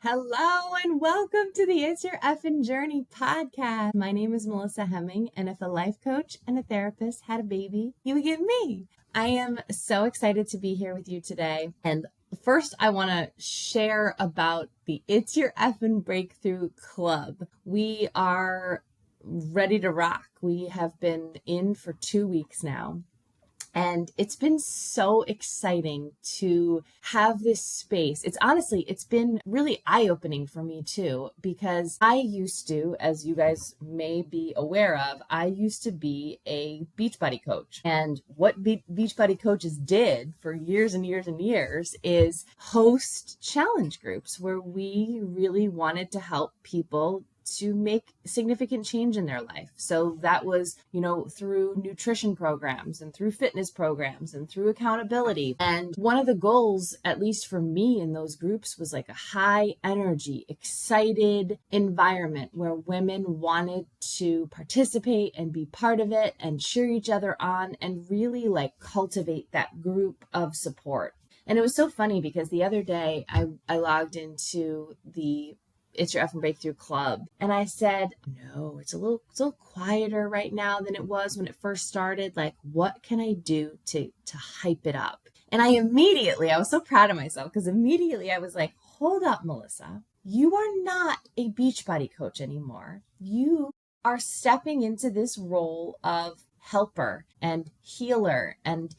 Hello and welcome to the It's Your Effin' Journey podcast. My name is Melissa Hemming, and if a life coach and a therapist had a baby, you would get me. I am so excited to be here with you today. And first, I want to share about the It's Your Effin' Breakthrough Club. We are ready to rock. We have been in for 2 weeks now. And it's been so exciting to have this space. It's been really eye-opening for me too, because I used to, as you guys may be aware of, I used to be a Beachbody coach. And what Beachbody coaches did for years and years and years is host challenge groups where we really wanted to help people to make significant change in their life. So that was, through nutrition programs and through fitness programs and through accountability. And one of the goals, at least for me in those groups, was like a high energy, excited environment where women wanted to participate and be part of it and cheer each other on and really cultivate that group of support. And it was so funny because the other day I logged into the It's Your Effin' Breakthrough Club. And I said, no, it's a little quieter right now than it was when it first started. What can I do to hype it up? And I was so proud of myself because immediately I was like, hold up, Melissa, you are not a Beachbody coach anymore. You are stepping into this role of helper and healer, and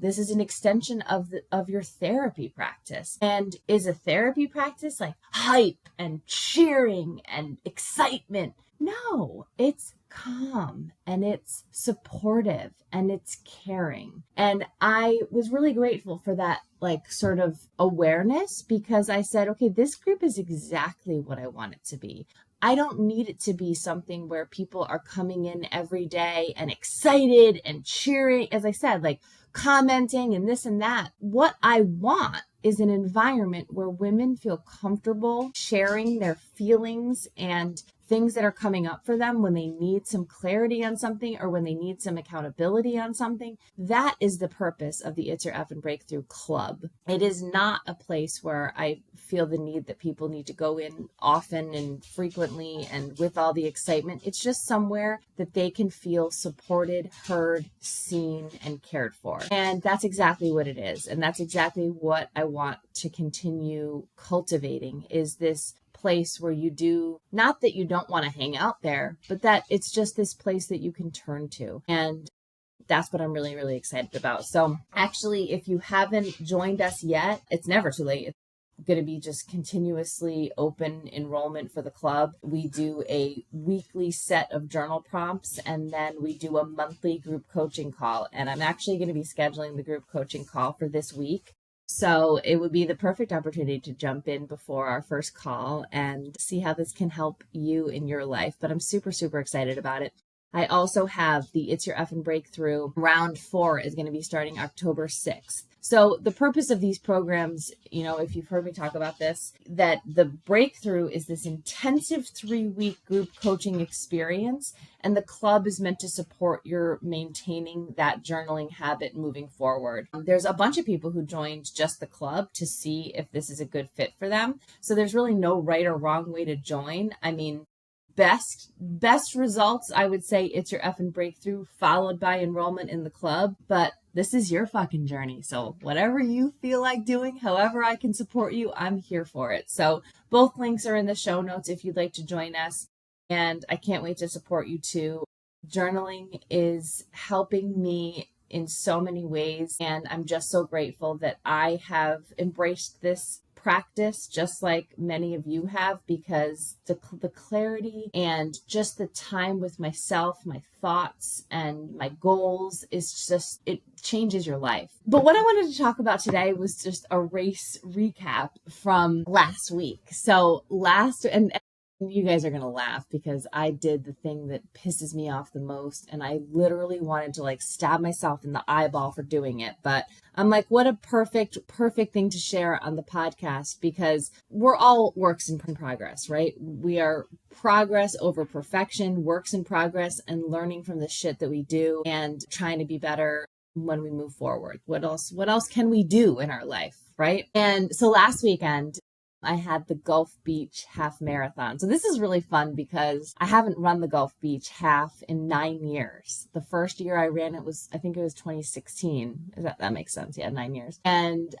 this is an extension of your therapy practice. And is a therapy practice like hype and cheering and excitement? No, it's calm and it's supportive and it's caring. And I was really grateful for that sort of awareness, because I said, okay, this group is exactly what I want it to be. I don't need it to be something where people are coming in every day and excited and cheering, as I said, commenting and this and that. What I want is an environment where women feel comfortable sharing their feelings and things that are coming up for them when they need some clarity on something or when they need some accountability on something. That is the purpose of the It's Your Effin' Breakthrough Club. It is not a place where I feel the need that people need to go in often and frequently and with all the excitement. It's just somewhere that they can feel supported, heard, seen, and cared for. And that's exactly what it is. And that's exactly what I want to continue cultivating, is this place where you do, not that you don't want to hang out there, but that it's just this place that you can turn to. And that's what I'm really, really excited about. So actually, if you haven't joined us yet, it's never too late. It's going to be just continuously open enrollment for the club. We do a weekly set of journal prompts, and then we do a monthly group coaching call. And I'm actually going to be scheduling the group coaching call for this week. So it would be the perfect opportunity to jump in before our first call and see how this can help you in your life. But I'm super, super excited about it. I also have the It's Your Effin' Breakthrough round 4 is going to be starting October 6th. So the purpose of these programs, if you've heard me talk about this, that the breakthrough is this intensive 3-week group coaching experience. And the club is meant to support your maintaining that journaling habit moving forward. There's a bunch of people who joined just the club to see if this is a good fit for them. So there's really no right or wrong way to join. I mean, best results, I would say It's Your Effin' Breakthrough followed by enrollment in the club. But this is your fucking journey. So whatever you feel like doing, however I can support you, I'm here for it. So both links are in the show notes if you'd like to join us. And I can't wait to support you too. Journaling is helping me in so many ways. And I'm just so grateful that I have embraced this practice just like many of you have, because the clarity and just the time with myself, my thoughts and my goals is just, it changes your life. But what I wanted to talk about today was just a race recap from last week. So and you guys are going to laugh because I did the thing that pisses me off the most. And I literally wanted to stab myself in the eyeball for doing it. But I'm like, what a perfect thing to share on the podcast, because we're all works in progress, right? We are progress over perfection, works in progress, and learning from the shit that we do and trying to be better when we move forward. What else can we do in our life, right? And so last weekend, I had the Gulf Beach half marathon. So this is really fun because I haven't run the Gulf Beach half in 9 years. The first year I ran it was, I think it was 2016. That makes sense. Yeah, 9 years. And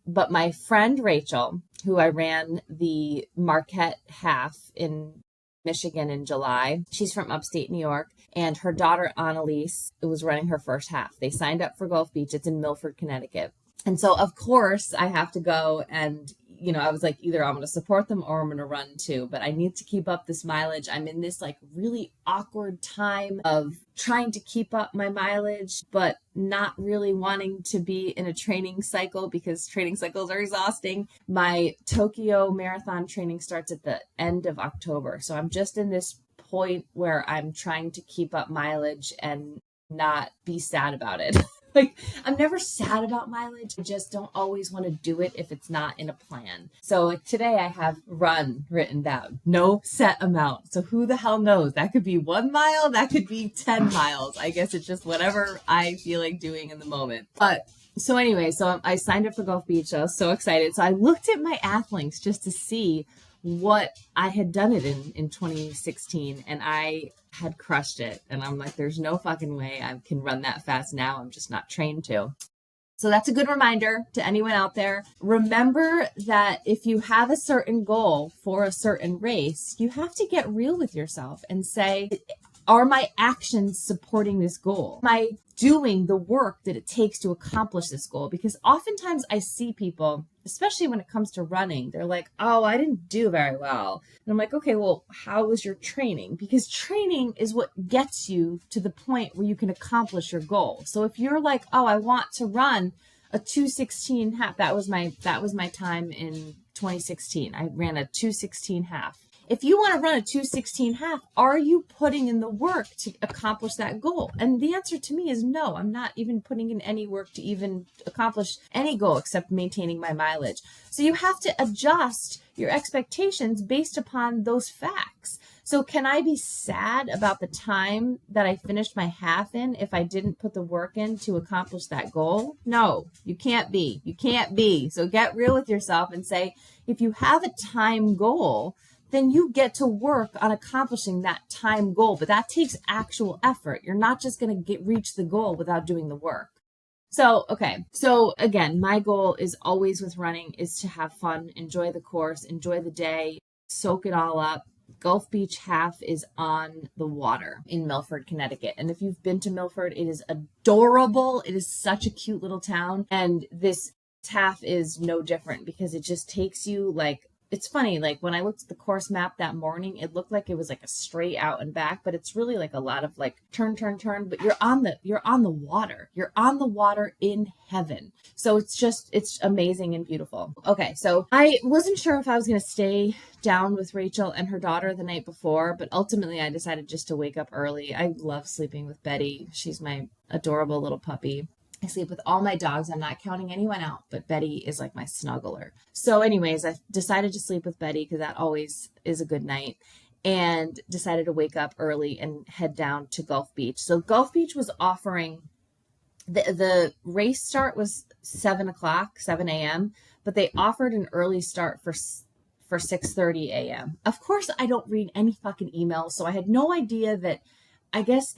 but my friend Rachel, who I ran the Marquette half in Michigan in July, she's from upstate New York, and her daughter Annalise was running her first half. They signed up for Gulf Beach. It's in Milford, Connecticut. And so, of course, I have to go and, I was like, either I'm going to support them or I'm going to run too, but I need to keep up this mileage. I'm in this like really awkward time of trying to keep up my mileage, but not really wanting to be in a training cycle because training cycles are exhausting. My Tokyo Marathon training starts at the end of October. So I'm just in this point where I'm trying to keep up mileage and not be sad about it. Like, I'm never sad about mileage. I just don't always want to do it if it's not in a plan. So like today I have run written down, no set amount. So who the hell knows? That could be 1 mile. That could be 10 miles. I guess it's just whatever I feel like doing in the moment. But so anyway, so I signed up for Gulf Beach. I was so excited. So I looked at my Athlinks just to see what I had done it in 2016, and I had crushed it. And I'm like, there's no fucking way I can run that fast now. I'm just not trained to. So that's a good reminder to anyone out there. Remember that if you have a certain goal for a certain race, you have to get real with yourself and say, are my actions supporting this goal? Am I doing the work that it takes to accomplish this goal? Because oftentimes I see people, especially when it comes to running, they're like, oh, I didn't do very well. And I'm like, okay, well, how was your training? Because training is what gets you to the point where you can accomplish your goal. So if you're like, oh, I want to run a 2:16 half, that was my time in 2016. I ran a 2:16 half. If you want to run a 2:16 half, are you putting in the work to accomplish that goal? And the answer to me is no. I'm not even putting in any work to even accomplish any goal except maintaining my mileage. So you have to adjust your expectations based upon those facts. So can I be sad about the time that I finished my half in if I didn't put the work in to accomplish that goal? No, you can't be. You can't be. So get real with yourself and say, if you have a time goal, then you get to work on accomplishing that time goal. But that takes actual effort. You're not just going to reach the goal without doing the work. So, okay. So again, my goal is always with running is to have fun, enjoy the course, enjoy the day, soak it all up. Gulf Beach half is on the water in Milford, Connecticut. And if you've been to Milford, it is adorable. It is such a cute little town. And this half is no different because it just takes you like, it's funny, like when I looked at the course map that morning, it looked like it was like a straight out and back, but it's really like a lot of like turn, but you're on the water. You're on the water in heaven. So it's amazing and beautiful. Okay. So I wasn't sure if I was going to stay down with Rachel and her daughter the night before, but ultimately I decided just to wake up early. I love sleeping with Betty. She's my adorable little puppy. I sleep with all my dogs. I'm not counting anyone out, but Betty is like my snuggler. So anyways, I decided to sleep with Betty because that always is a good night, and decided to wake up early and head down to Gulf Beach. So Gulf Beach was offering, the race start was 7 a.m., but they offered an early start for 6:30 a.m. Of course, I don't read any fucking emails, so I had no idea that, I guess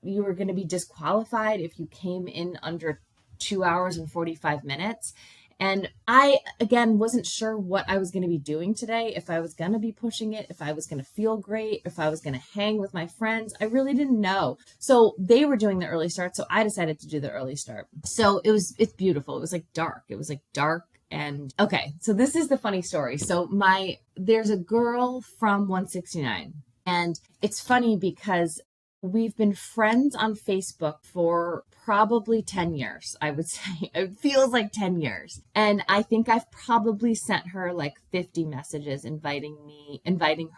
you were going to be disqualified if you came in under 2 hours and 45 minutes. And I, again, wasn't sure what I was going to be doing today, if I was going to be pushing it, if I was going to feel great, if I was going to hang with my friends. I really didn't know. So they were doing the early start, so I decided to do the early start. So it's beautiful. It was like dark. It was like dark. And okay, so this is the funny story. So there's a girl from 169, and it's funny because we've been friends on Facebook for probably 10 years, I would say. It feels like 10 years. And I think I've probably sent her like 50 messages inviting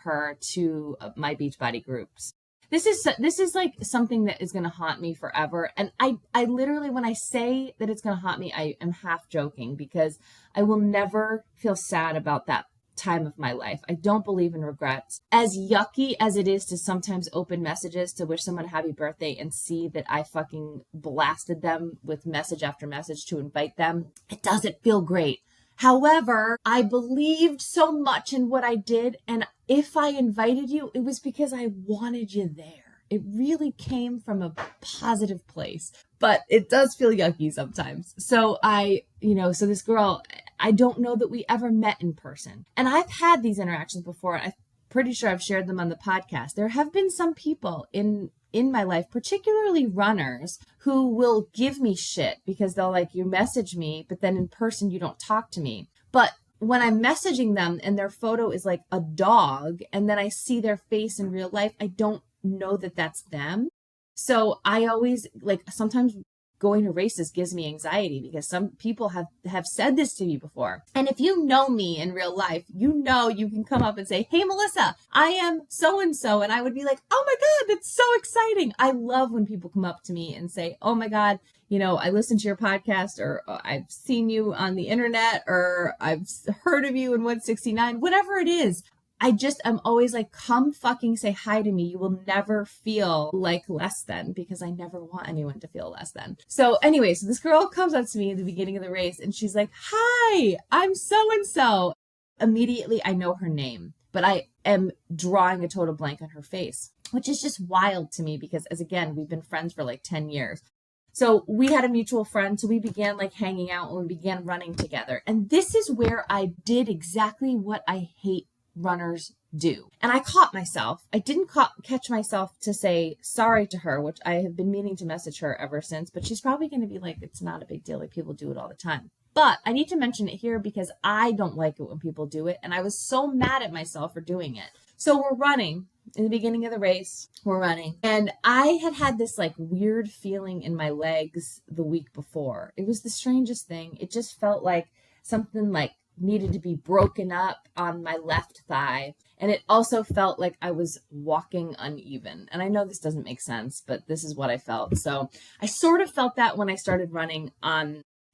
her to my Beachbody groups. This is like something that is going to haunt me forever. And I literally, when I say that it's going to haunt me, I am half joking because I will never feel sad about that time of my life. I don't believe in regrets. As yucky as it is to sometimes open messages to wish someone a happy birthday and see that I fucking blasted them with message after message to invite them, it doesn't feel great. However, I believed so much in what I did. And if I invited you, it was because I wanted you there. It really came from a positive place, but it does feel yucky sometimes. So so this girl, I don't know that we ever met in person. And I've had these interactions before. I'm pretty sure I've shared them on the podcast. There have been some people in my life, particularly runners, who will give me shit because they'll you message me, but then in person you don't talk to me. But when I'm messaging them and their photo is like a dog, and then I see their face in real life, I don't know that that's them. So I always sometimes going to races gives me anxiety because some people have said this to me before. And if you know me in real life, you can come up and say, "Hey, Melissa, I am so-and-so." And I would be like, "Oh my God, that's so exciting." I love when people come up to me and say, "Oh my God, I listened to your podcast," or "I've seen you on the internet," or "I've heard of you in 169, whatever it is. I'm always like, come fucking say hi to me. You will never feel like less than, because I never want anyone to feel less than. So anyway, so this girl comes up to me at the beginning of the race and she's like, "Hi, I'm so-and-so." Immediately I know her name, but I am drawing a total blank on her face, which is just wild to me because, as again, we've been friends for like 10 years. So we had a mutual friend. So we began hanging out and we began running together. And this is where I did exactly what I hate runners do. And I caught myself. I didn't catch myself to say sorry to her, which I have been meaning to message her ever since, but she's probably going to be like, "It's not a big deal. People do it all the time." But I need to mention it here because I don't like it when people do it. And I was so mad at myself for doing it. So we're running in the beginning of the race. We're running. And I had this weird feeling in my legs the week before. It was the strangest thing. It just felt like something needed to be broken up on my left thigh. And it also felt like I was walking uneven. And I know this doesn't make sense, but this is what I felt. So I sort of felt that when I started running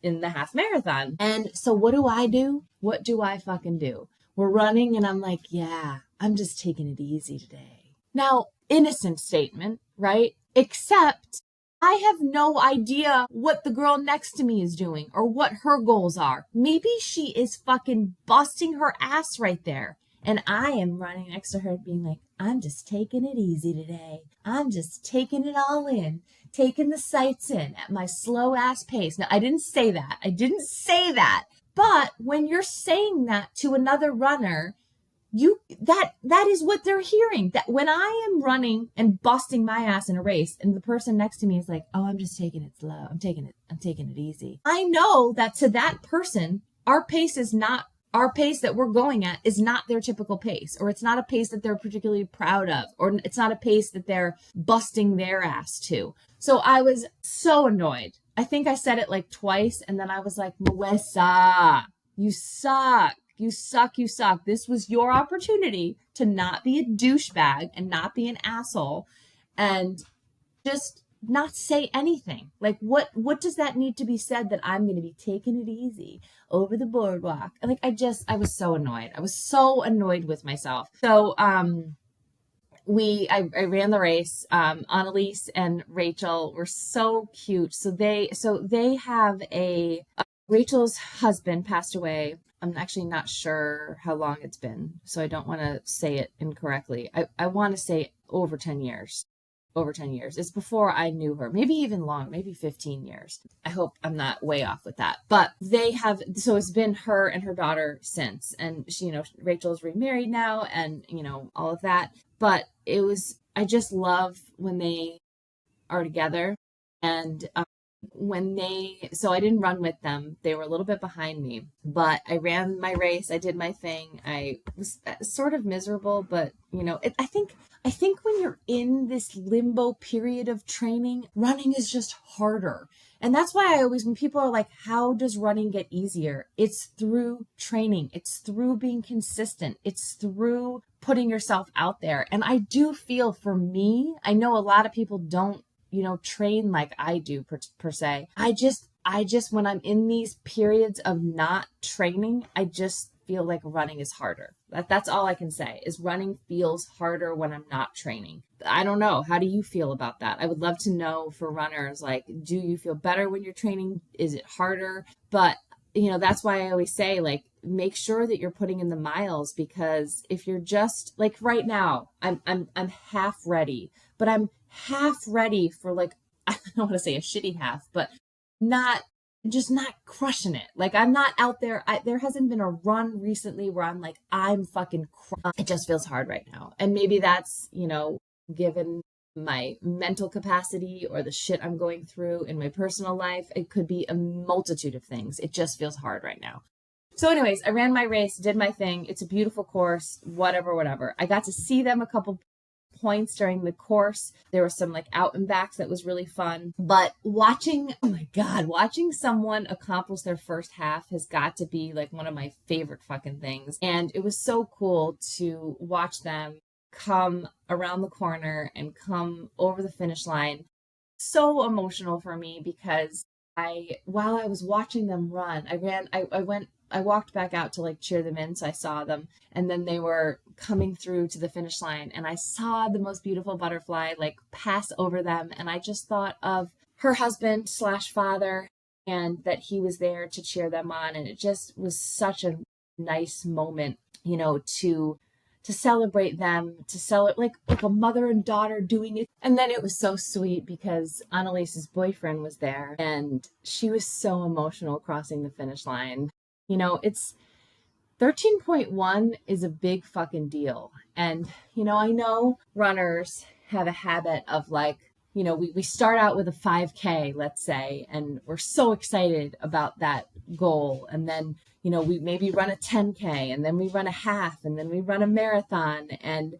in the half marathon. And so what do? What do I fucking do? We're running and I'm like, "Yeah, I'm just taking it easy today." Now, innocent statement, right? Except I have no idea what the girl next to me is doing or what her goals are. Maybe she is fucking busting her ass right there. And I am running next to her being like, "I'm just taking it easy today. I'm just taking it all in, taking the sights in at my slow ass pace." Now, I didn't say that. But when you're saying that to another runner, that is what they're hearing. That when I am running and busting my ass in a race and the person next to me is like, "Oh, I'm just taking it slow. I'm taking it easy." I know that to that person, our pace that we're going at is not their typical pace, or it's not a pace that they're particularly proud of, or it's not a pace that they're busting their ass to. So I was so annoyed. I think I said it twice. And then I was like, "Melissa, you suck. You suck. This was your opportunity to not be a douchebag and not be an asshole and just not say anything. What does that need to be said that I'm going to be taking it easy over the boardwalk?" I was so annoyed. I was so annoyed with myself. So, I ran the race. Annalise and Rachel were so cute. So they have Rachel's husband passed away. I'm actually not sure how long it's been, so I don't want to say it incorrectly. I want to say over 10 years. Over 10 years. It's before I knew her, maybe even long, maybe 15 years. I hope I'm not way off with that. But so it's been her and her daughter since. And she, Rachel's remarried now and, all of that. But I just love when they are together. And so I didn't run with them. They were a little bit behind me, but I ran my race. I did my thing. I was sort of miserable, but I think when you're in this limbo period of training, running is just harder. And that's why when people are like, "How does running get easier?" It's through training. It's through being consistent. It's through putting yourself out there. And I do feel, for me, I know a lot of people don't train like I do per se. I just, when I'm in these periods of not training, I just feel like running is harder. That's all I can say, is running feels harder when I'm not training. I don't know. How do you feel about that? I would love to know for runners, do you feel better when you're training? Is it harder? But that's why I always say, like, make sure that you're putting in the miles, because if you're just like right now, I'm half ready, but I'm half ready for, like, I don't want to say a shitty half, but not not crushing it. Like, I'm not out there. There hasn't been a run recently where I'm like, I'm fucking, it just feels hard right now. And maybe that's, given my mental capacity or the shit I'm going through in my personal life. It could be a multitude of things. It just feels hard right now. So anyways, I ran my race, did my thing. It's a beautiful course, whatever. I got to see them a couple points during the course. There was some like out and backs that was really fun. But watching someone accomplish their first half has got to be like one of my favorite fucking things. And it was so cool to watch them come around the corner and come over the finish line. So emotional for me, because while I was watching them run, I walked back out to like cheer them in. So I saw them, and then they were coming through to the finish line, and I saw the most beautiful butterfly like pass over them. And I just thought of her husband / father, and that he was there to cheer them on. And it just was such a nice moment, to celebrate them, to celebrate like a mother and daughter doing it. And then it was so sweet because Annalise's boyfriend was there, and she was so emotional crossing the finish line. It's 13.1 is a big fucking deal. And, I know runners have a habit of like, we start out with a 5K, let's say, and we're so excited about that goal. And then, we maybe run a 10K, and then we run a half, and then we run a marathon. And,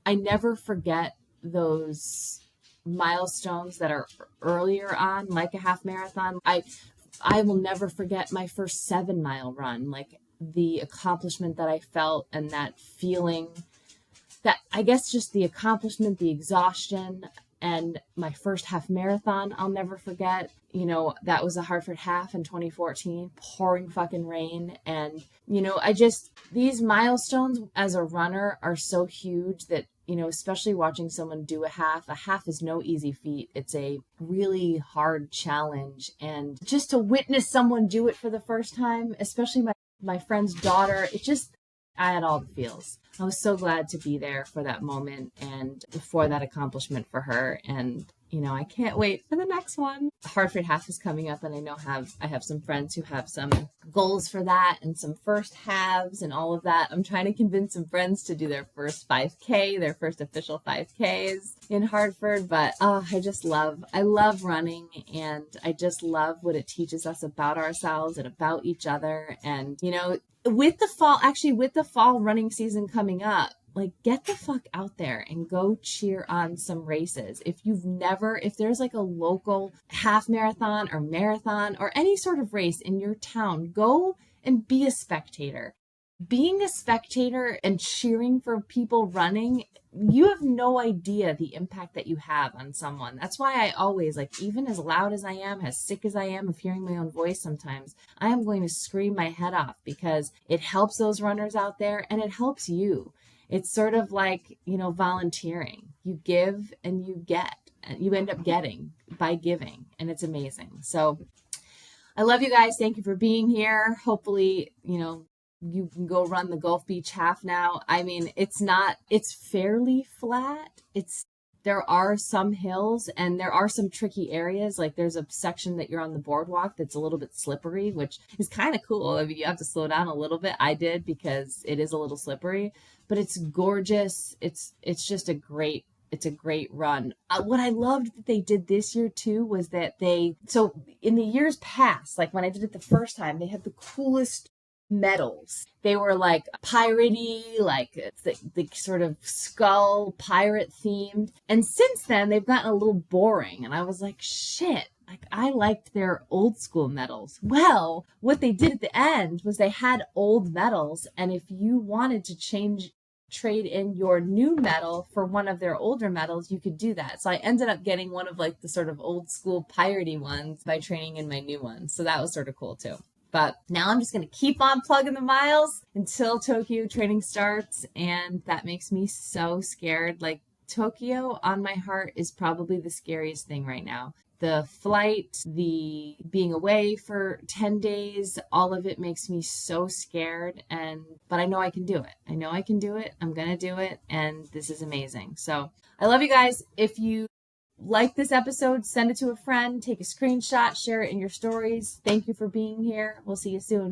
I never forget those milestones that are earlier on, like a half marathon. I will never forget my first 7-mile run, like the accomplishment that I felt, and that feeling, that I guess just the accomplishment, the exhaustion. And my first half marathon, I'll never forget. That was a Hartford half in 2014, pouring fucking rain. And, these milestones as a runner are so huge that, especially watching someone do a half is no easy feat. It's a really hard challenge. And just to witness someone do it for the first time, especially my friend's daughter, I had all the feels. I was so glad to be there for that moment and for that accomplishment for her. And, I can't wait for the next one. Hartford half is coming up, and I have some friends who have some goals for that and some first halves and all of that. I'm trying to convince some friends to do their first 5K, their first official 5Ks in Hartford. But I love running, and I just love what it teaches us about ourselves and about each other. And, with the fall running season coming up, like, get the fuck out there and go cheer on some races. If there's like a local half marathon or any sort of race in your town, go and be a spectator. Being a spectator and cheering for people running, you have no idea the impact that you have on someone. That's why I always, like, even as loud as I am, as sick as I am of hearing my own voice sometimes, I am going to scream my head off, because it helps those runners out there, and it helps you. It's sort of like, volunteering. You give and you get, and you end up getting by giving, and it's amazing. So I love you guys. Thank you for being here. Hopefully, you can go run the Gulf Beach half now. I mean, it's fairly flat. There are some hills, and there are some tricky areas. Like, there's a section that you're on the boardwalk that's a little bit slippery, which is kind of cool. I mean, you have to slow down a little bit. I did, because it is a little slippery, but it's gorgeous. It's just a great run. What I loved that they did this year too was that so in the years past, like when I did it the first time, they had the coolest medals. They were like piratey, like the sort of skull pirate themed. And since then, they've gotten a little boring. And I was like, shit, like, I liked their old school medals. Well, what they did at the end was they had old medals. And if you wanted to trade in your new medal for one of their older medals, you could do that. So I ended up getting one of like the sort of old school piratey ones by training in my new one. So that was sort of cool too. But now I'm just going to keep on plugging the miles until Tokyo training starts. And that makes me so scared. Like, Tokyo on my heart is probably the scariest thing right now. The flight, the being away for 10 days, all of it makes me so scared. But I know I can do it. I know I can do it. I'm going to do it. And this is amazing. So I love you guys. If you like this episode, send it to a friend, take a screenshot, share it in your stories. Thank you for being here. We'll see you soon.